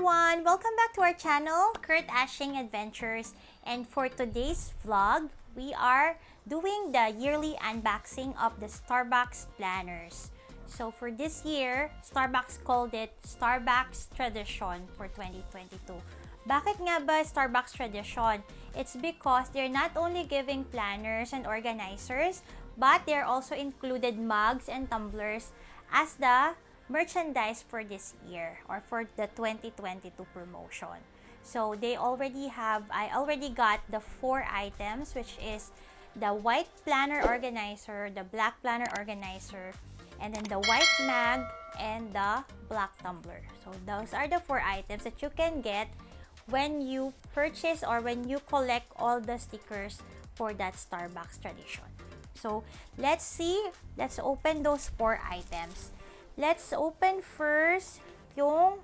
everyone! Welcome back to our channel, Kurt Ashing Adventures. And for today's vlog, we are doing the yearly unboxing of the Starbucks planners. So for this year, Starbucks called it Starbucks Tradition for 2022. Bakit nga ba Starbucks Tradition? It's because they're not only giving planners and organizers, but they're also included mugs and tumblers as the merchandise for this year or for the 2022 promotion. So they already have, I already got the 4 items, which is the white planner organizer, the black planner organizer, and then the white mag and the black tumbler. So those are the 4 items that you can get when you purchase or when you collect all the stickers for that Starbucks Tradition. So let's see, let's open those 4 items. Let's open first yung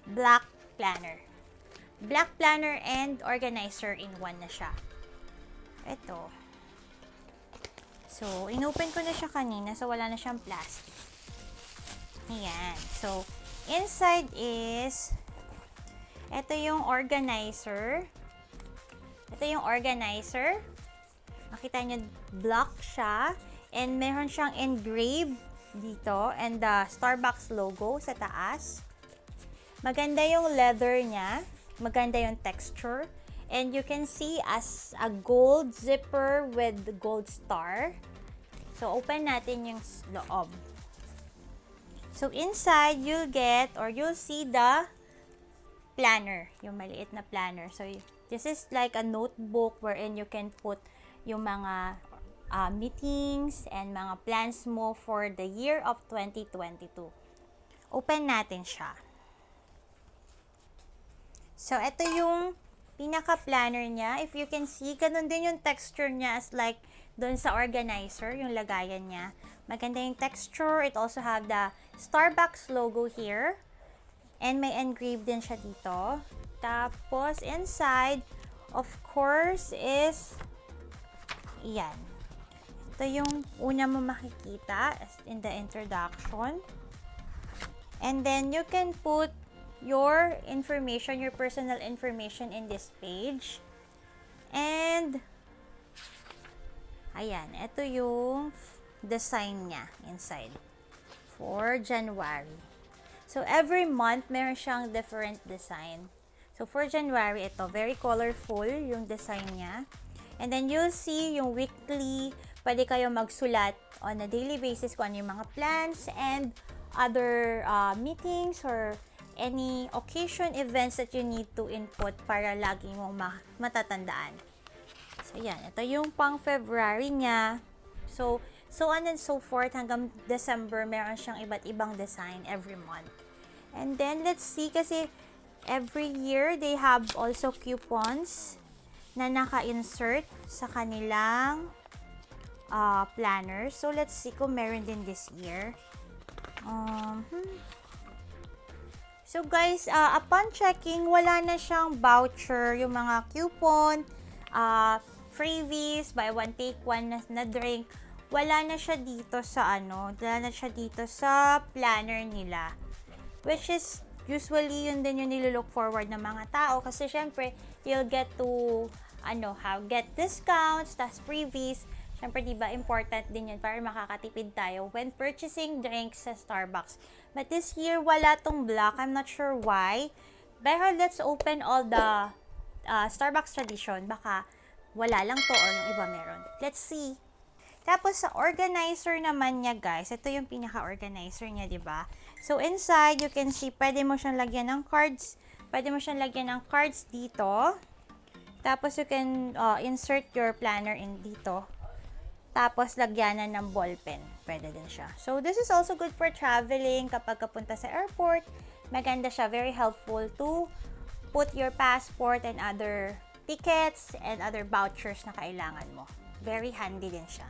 black planner. Black planner and organizer in one na siya. Ito. So, inopen ko na siya kanina, so wala na siyang plastic. Ayan. So, inside is, ito yung organizer. Ito yung organizer. Nakita nyo, black siya. And meron siyang engraved dito. And the Starbucks logo sa taas. Maganda yung leather niya. Maganda yung texture. And you can see as a gold zipper with gold star. So, open natin yung loob. So, inside, you'll get or you'll see the planner. Yung maliit na planner. So, this is like a notebook wherein you can put yung mga meetings and mga plans mo for the year of 2022. Open natin siya. So, ito yung pinaka-planner niya. If you can see, ganun din yung texture niya as like doon sa organizer, yung lagayan niya. Maganda yung texture. It also have the Starbucks logo here. And may engraved din siya dito. Tapos, inside, of course, is yan. Ito yung una mo makikita in the introduction. And then, you can put your information, your personal information in this page. And, ayan, ito yung design niya inside for January. So, every month, meron siyang different design. So, for January, ito, very colorful yung design niya. And then, you'll see yung weekly, pwede kayo magsulat on a daily basis kung ano yung mga plans and other meetings or any occasion, events that you need to input para lagi mong matatandaan. So, yan. Ito yung pang February niya. So on and so forth hanggang December, meron siyang iba't ibang design every month. And then, let's see, kasi every year, they have also coupons na naka-insert sa kanilang planner. So, let's see kung meron din this year. So, guys, upon checking, wala na siyang voucher, yung mga coupon, freebies, buy one, take one na drink. Wala na siya dito sa wala na siya dito sa planner nila. Which is, usually, yun din yung nililook forward ng mga tao. Kasi, syempre, you'll get to, get discounts, tas freebies. Syempre, diba, important din yun para makakatipid tayo when purchasing drinks sa Starbucks. But this year, wala tong black. I'm not sure why. Pero, let's open all the Starbucks Tradition. Baka, wala lang to or yung iba meron. Let's see. Tapos, sa organizer naman niya, guys, ito yung pinaka-organizer niya, diba? So, inside, you can see, pwede mo siyang lagyan ng cards. Pwede mo siyang lagyan ng cards dito. Tapos, you can insert your planner in dito. Tapos, lagyanan ng ballpen. Pwede din siya. So, this is also good for traveling kapag kapunta sa airport. Maganda siya. Very helpful to put your passport and other tickets and other vouchers na kailangan mo. Very handy din siya.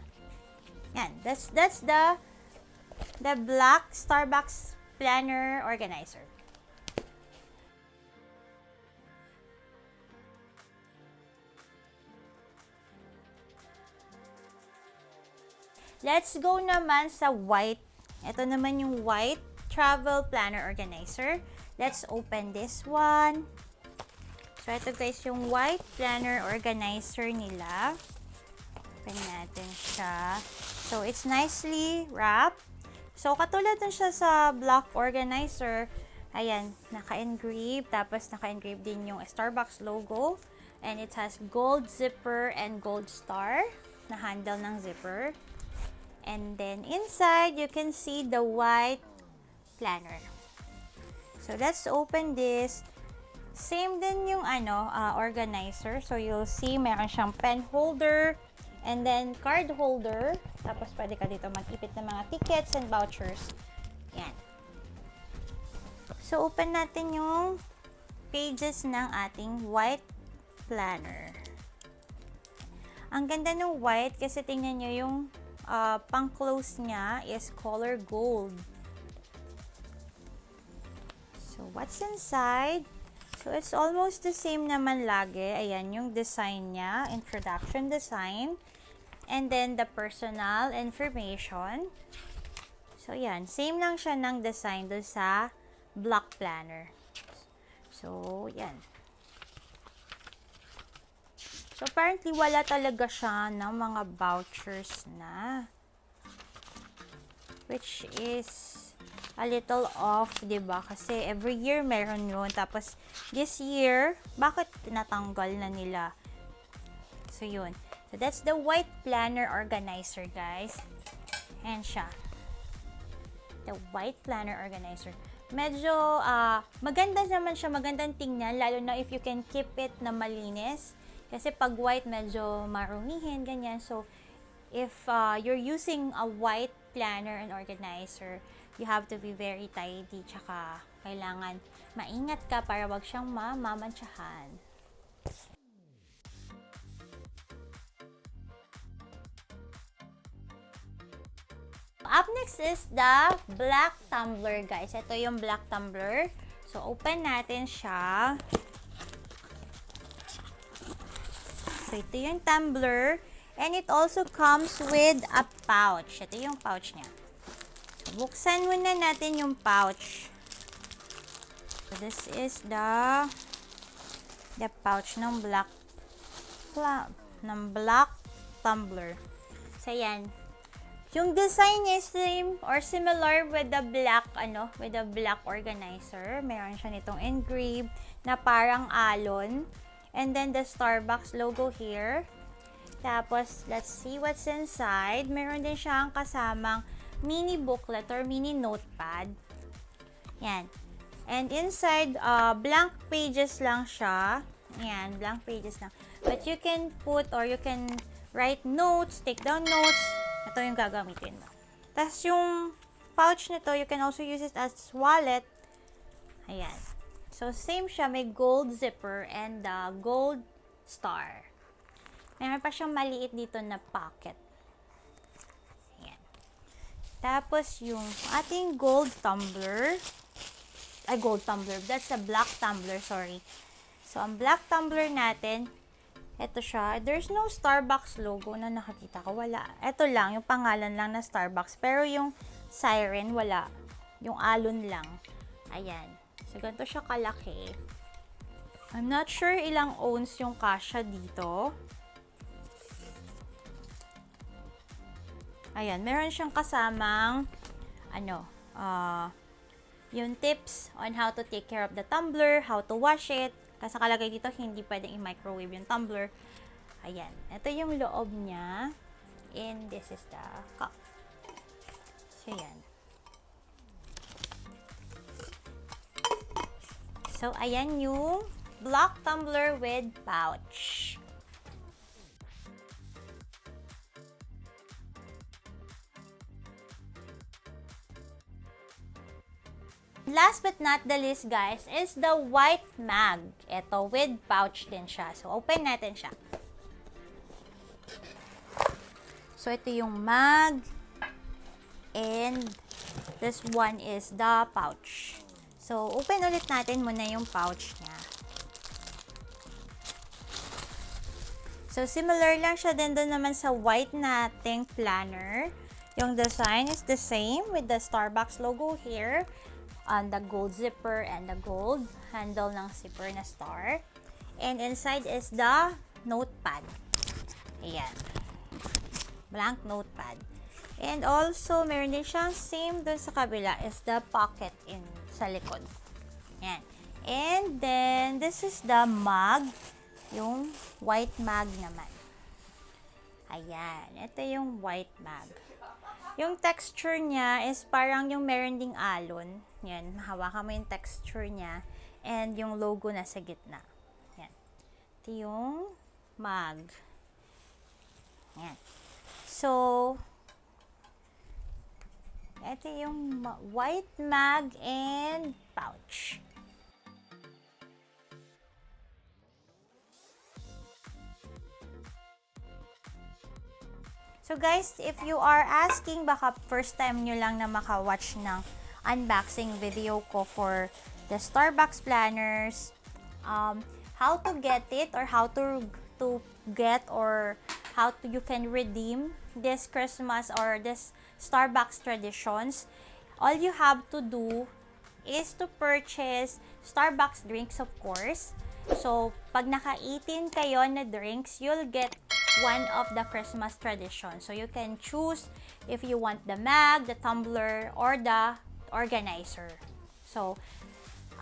Yan. That's the black Starbucks planner organizer. Let's go naman sa white. Ito naman yung white travel planner organizer. Let's open this one. So, ito guys, yung white planner organizer nila. Open natin siya. So, it's nicely wrapped. So, katulad din siya sa black organizer. Ayan, naka-engrave. Tapos, naka-engrave din yung Starbucks logo. And it has gold zipper and gold star na handle ng zipper. And then, inside, you can see the white planner. So, let's open this. Same din yung organizer. So, you'll see meron siyang pen holder and then card holder. Tapos, pwede ka dito mag-ipit ng mga tickets and vouchers. Yan. So, open natin yung pages ng ating white planner. Ang ganda ng white kasi tingnan nyo yung pang-close niya is color gold. So, what's inside? So, it's almost the same naman lagi. Ayan, yung design niya. Introduction design. And then, the personal information. So, yan. Same lang siya ng design doon sa black planner. So, yan. So, apparently, wala talaga siya ng mga vouchers na. Which is a little off, diba? Kasi every year meron yun. Tapos, this year, bakit tinatanggal na nila? So, yun. So, that's the white planner organizer, guys. Ayan siya. The white planner organizer. Medyo, maganda naman siya. Magandang tingnan. Lalo na if you can keep it na malinis. Kasi pag white, medyo marumihin, ganyan. So, if you're using a white planner and organizer, you have to be very tidy, tsaka kailangan maingat ka para wag siyang mamamantsahan. Up next is the black tumbler, guys. Ito yung black tumbler. So, open natin siya. So, ito yung tumbler. And it also comes with a pouch. Ito yung pouch niya. Buksan muna natin yung pouch. So, this is the pouch ng black tumbler. So, yan. Yung design is same or similar with the black organizer. Meron siya nitong engrave na parang alon. And then the Starbucks logo here. Tapos, let's see what's inside. Meron din siyang kasamang mini booklet or mini notepad. Yan. And inside, blank pages lang siya. Yan, blank pages lang. But you can put or you can write notes, take down notes. Ito yung gagamitin mo. Tapos yung pouch nito, you can also use it as wallet. Ayan. So, same siya. May gold zipper and gold star. Meron pa siyang maliit dito na pocket. Ayan. Tapos, yung ating gold tumbler. That's a black tumbler, sorry. So, ang black tumbler natin, ito siya. There's no Starbucks logo na nakakita ko. Wala. Ito lang, yung pangalan lang na Starbucks. Pero yung siren, wala. Yung alon lang. Ayan. So, ganito siya kalaki. I'm not sure ilang ounce yung kasya dito. Ayan, meron siyang kasamang yung tips on how to take care of the tumbler, how to wash it. Kasi kalagay dito, hindi pwedeng i-microwave yung tumbler. Ayan, ito yung loob niya. And this is the cup. So, yan. So, ayan yung black tumbler with pouch. Last but not the least, guys, is the white mag. Ito, with pouch din siya. So, open natin siya. So, ito yung mag. And this one is the pouch. So, open ulit natin muna yung pouch niya. So, similar lang siya din doon naman sa white nating planner. Yung design is the same with the Starbucks logo here on the gold zipper and the gold handle ng zipper na star. And inside is the notepad. Ayan. Blank notepad. And also, meron din siyang same dun sa kabila is the pocket in sa likod. Ayan. And then, this is the mug. Yung white mug naman. Ayan. Ito yung white mug. Yung texture niya is parang yung meron ding alon. Yan. Mahawakan mo yung texture niya. And yung logo nasa gitna. Yan. Ito yung mug. Yan. So, ito yung white mug and pouch. So guys, if you are asking, baka first time nyo lang na maka-watch ng unboxing video ko for the Starbucks planners, how to get it or how to get or how to you can redeem this Christmas or this Starbucks traditions, all you have to do is to purchase Starbucks drinks, of course. So, pag naka-18 kayo na drinks, you'll get one of the Christmas traditions. So, you can choose if you want the mug, the tumbler, or the organizer. So,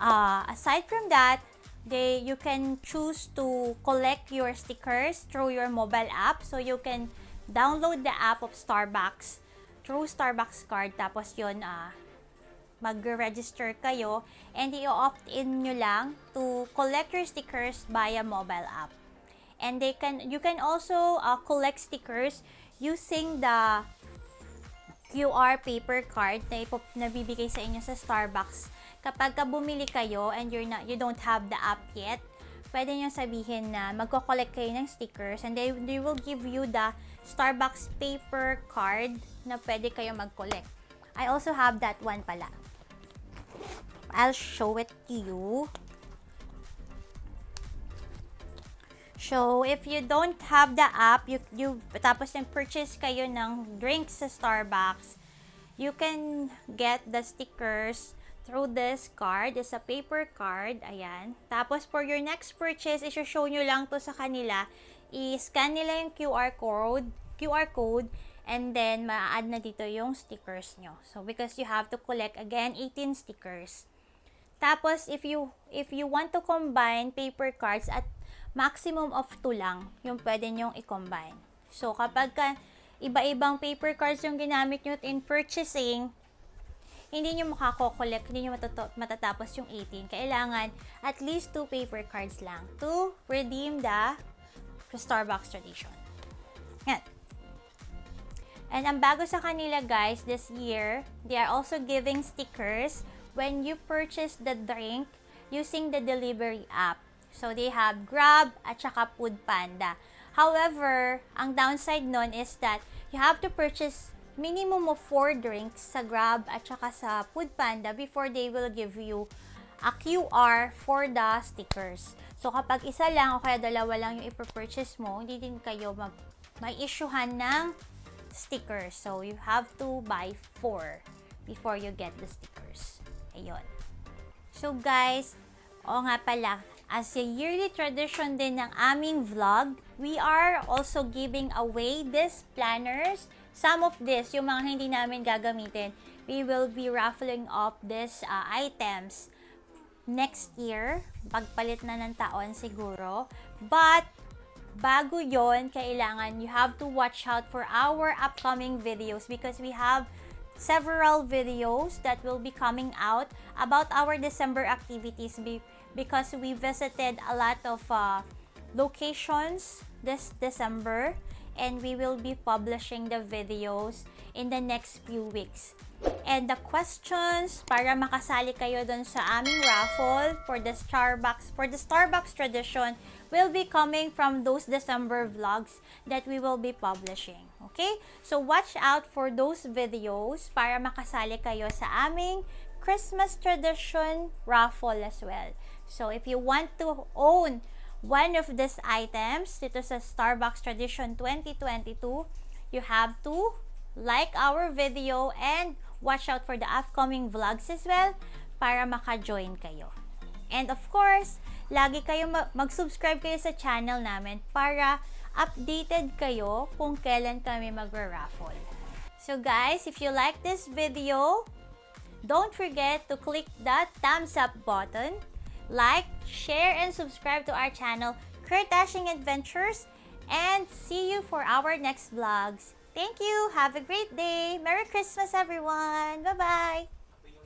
aside from that, you can choose to collect your stickers through your mobile app. So, you can download the app of Starbucks through Starbucks card. Tapos yun, mag-register kayo and i-opt-in nyo lang to collect your stickers via mobile app. And you can also collect stickers using the QR paper card na nabibigay sa inyo sa Starbucks. Kapag bumili kayo and you don't have the app yet, pwede nyo sabihin na magko-collect kayo ng stickers and they will give you the Starbucks paper card na pwede kayo mag-collect. I also have that one pala. I'll show it to you. So, if you don't have the app, tapos purchase kayo ng drinks sa Starbucks, you can get the stickers through this card. It's a paper card. Ayan. Tapos, for your next purchase, i-show nyo lang to sa kanila. I-scan nila yung QR code, and then, ma-add na dito yung stickers nyo. So, because you have to collect, again, 18 stickers. Tapos, if you want to combine paper cards at maximum of 2 lang yung pwede nyong i-combine. So, kapag iba-ibang paper cards yung ginamit nyo in purchasing, hindi nyo makako-collect, hindi nyo matatapos yung 18. Kailangan at least 2 paper cards lang to redeem the Starbucks tradition. Yan. And ang bago sa kanila guys, this year, they are also giving stickers when you purchase the drink using the delivery app. So, they have Grab at saka Food Panda. However, ang downside nun is that you have to purchase minimum of 4 drinks sa Grab at saka sa Food Panda before they will give you a QR for the stickers. So, kapag isa lang o kaya dalawa lang yung ipurchase mo, hindi din kayo may issuehan ng stickers. So, you have to buy 4 before you get the stickers. Ayun. So, guys, nga pala, as a yearly tradition din ng aming vlog, we are also giving away these planners. Some of this, yung mga hindi namin gagamitin, we will be raffling off these items next year. Pagpalit na ng taon siguro. But, bago yon, kailangan you have to watch out for our upcoming videos because we have several videos that will be coming out about our December activities because we visited a lot of locations this December and we will be publishing the videos in the next few weeks. And the questions para makasali kayo dun sa aming raffle for the Starbucks tradition will be coming from those December vlogs that we will be publishing. Okay? So watch out for those videos para makasali kayo sa aming Christmas tradition raffle as well. So if you want to own one of these items dito sa Starbucks Tradition 2022, you have to like our video, and watch out for the upcoming vlogs as well para maka-join kayo. And of course, lagi kayo mag-subscribe kayo sa channel namin para updated kayo kung kailan kami mag-raffle. So guys, if you like this video, don't forget to click that thumbs up button, like, share, and subscribe to our channel, Dashing Adventures, and see you for our next vlogs. Thank you. Have a great day. Merry Christmas, everyone. Bye-bye.